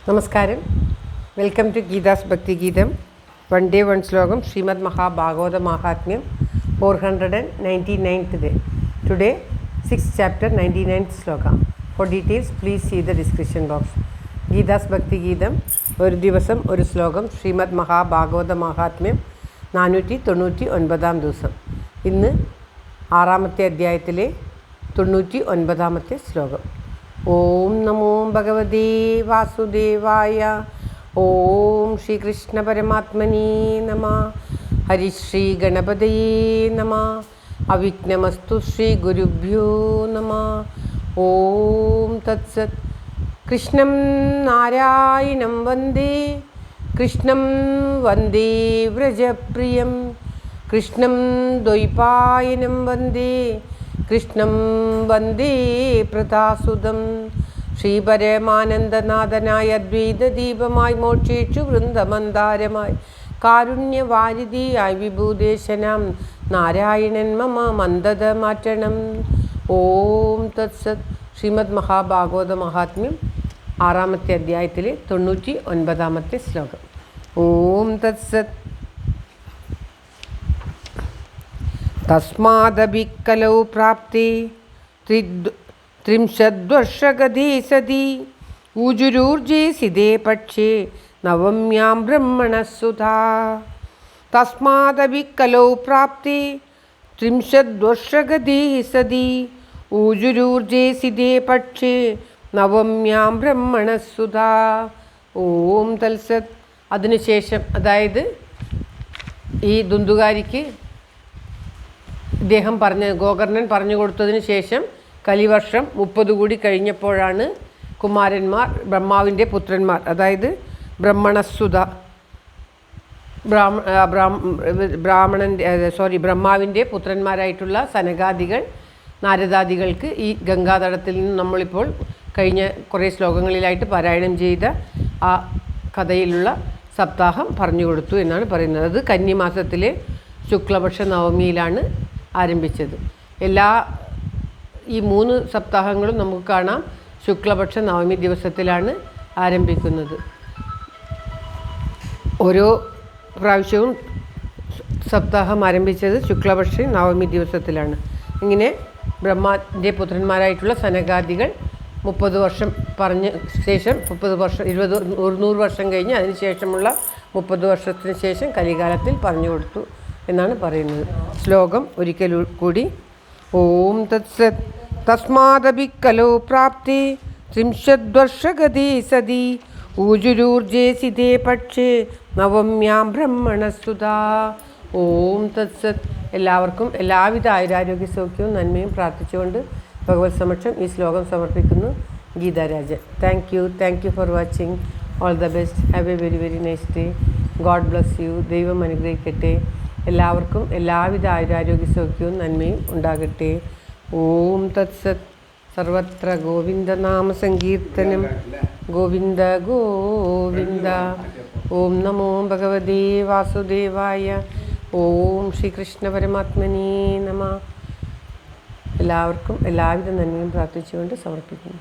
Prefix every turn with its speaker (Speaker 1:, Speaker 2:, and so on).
Speaker 1: നമസ്കാരം. Welcome to Geetha's ഭക്തി ഗീതം. വൺ ഡേ വൺ ശ്ലോകം. ശ്രീമദ് മഹാഭാഗവത മഹാത്മ്യം 499th day. Today 6th chapter 99th Shloka. For details please see the description box. Geetha's ഭക്തി ഗീതം, ഒരു ദിവസം ഒരു ശ്ലോകം. ശ്രീമദ് മഹാഭാഗവത മഹാത്മ്യം 499 ദിവസം. ഇന്ന് 6ാമത്തെ അധ്യായത്തിലെ 99ാമത്തെ ശ്ലോകം. ഓം നമോ ഭഗവതേ വാസുദേവായ. ഓം ശ്രീകൃഷ്ണ പരമാത്മനേ നമഃ. ഹരിശ്രീ ഗണപതയേ നമഃ. അവിഘ്നമസ്തു ശ്രീ ഗുരുഭ്യോ നമഃ. ഓം തത്സത്. കൃഷ്ണം നാരായണം വന്ദേ, കൃഷ്ണം വന്ദേ വ്രജപ്രിയം, കൃഷ്ണം ദ്വൈപായനം വന്ദേ, കൃഷ്ണം വന്ദേ പ്രതാസുതം. ശ്രീപരമാനന്ദനാഥനായ അദ്വൈതദീപമായി, മോക്ഷേഷു വൃന്ദമന്ദാരമായി, കാരുണ്യവാരിധിയായി വിഭൂദേശനാം നാരായണൻ മമ മന്ദത മാറ്റണം. ഓം തത്സത്. ശ്രീമദ് മഹാഭാഗവത മഹാത്മ്യം 6ാമത്തെ അധ്യായത്തിലെ 99ാമത്തെ ശ്ലോകം. ഓം തത്സത്. തസ്മാദഭിക്കലൗ പ്രാപ്തി ത്രിംശദ്വർഷഗതേ സതി ഊജുരൂർജേ സിതേ പക്ഷേ നവമ്യാം ബ്രഹ്മണസുധാ. തസ്മാദഭിക്കലൗ പ്രാപ്തി ത്രിംശദ്വർഷഗതേ സതി ഊജുരൂർജേ സിതേ പക്ഷേ നവമ്യാം ബ്രഹ്മണസുധാ. ഓം തത്സത്. അതിനുശേഷം, അതായത് ഈ ദുന്ദുകാരിക്ക് ഇദ്ദേഹം ഗോകർണൻ പറഞ്ഞു കൊടുത്തതിന് ശേഷം കലിവർഷം 30 കൂടി കഴിഞ്ഞപ്പോഴാണ് കുമാരന്മാർ, ബ്രഹ്മാവിൻ്റെ പുത്രന്മാർ, അതായത് ബ്രഹ്മാവിൻ്റെ പുത്രന്മാരായിട്ടുള്ള സനകാദികൾ, നാരദാദികൾക്ക് ഈ ഗംഗാതടത്തിൽ നിന്ന് നമ്മളിപ്പോൾ കഴിഞ്ഞ കുറേ ശ്ലോകങ്ങളിലായിട്ട് പാരായണം ചെയ്ത ആ കഥയിലുള്ള സപ്താഹം പറഞ്ഞു കൊടുത്തു എന്നാണ് പറയുന്നത്. അത് കന്നിമാസത്തിലെ ശുക്ലപക്ഷ നവമിയിലാണ് ആരംഭിച്ചത്. ഈ 3 സപ്താഹങ്ങളും നമുക്ക് കാണാം ശുക്ലപക്ഷ നവമി ദിവസത്തിലാണ് ആരംഭിക്കുന്നത്. ഓരോ പ്രാവശ്യവും സപ്താഹം ആരംഭിച്ചത് ശുക്ലപക്ഷ നവമി ദിവസത്തിലാണ്. ഇങ്ങനെ ബ്രഹ്മാവിൻ്റെ പുത്രന്മാരായിട്ടുള്ള സനകാദികൾ 30 വർഷം പറഞ്ഞ ശേഷം 30 വർഷം 100 വർഷം കഴിഞ്ഞ് അതിന് ശേഷമുള്ള 30 വർഷത്തിന് ശേഷം കലികാലത്തിൽ പറഞ്ഞു കൊടുത്തു എന്നാണ് പറയുന്നത്. ശ്ലോകം ഒരിക്കൽ കൂടി. ഓം തത്സത്. തസ്മാദഭിക്കലൗ പ്രാപ്തി ത്രിംശദ്വർഷഗതേ സതി ഊജുരൂർജേ സിതേ പക്ഷേ നവമ്യാം ബ്രഹ്മണസുധാ. ഓം തത്സത്. എല്ലാവർക്കും എല്ലാവിധ ആയുരാരോഗ്യ സൗഖ്യവും നന്മയും പ്രാർത്ഥിച്ചുകൊണ്ട് ഭഗവത് സമക്ഷം ഈ ശ്ലോകം സമർപ്പിക്കുന്നു. Geetha Rajan. Thank you for watching. All the best. Have A very very nice day. God bless you. ദൈവം അനുഗ്രഹിക്കട്ടെ. എല്ലാവർക്കും എല്ലാവിധ ആയുരാരോഗ്യ സൗഖ്യവും നന്മയും ഉണ്ടാകട്ടെ. ഓം തത്സത്. സർവത്ര ഗോവിന്ദനാമ സങ്കീർത്തനം. ഗോവിന്ദ ഗോവിന്ദ. ഓം നമോ ഭഗവതേ വാസുദേവായ. ഓം ശ്രീകൃഷ്ണ പരമാത്മനേ നമഃ. എല്ലാവർക്കും എല്ലാവിധ നന്മയും പ്രാർത്ഥിച്ചുകൊണ്ട് സമർപ്പിക്കുന്നു.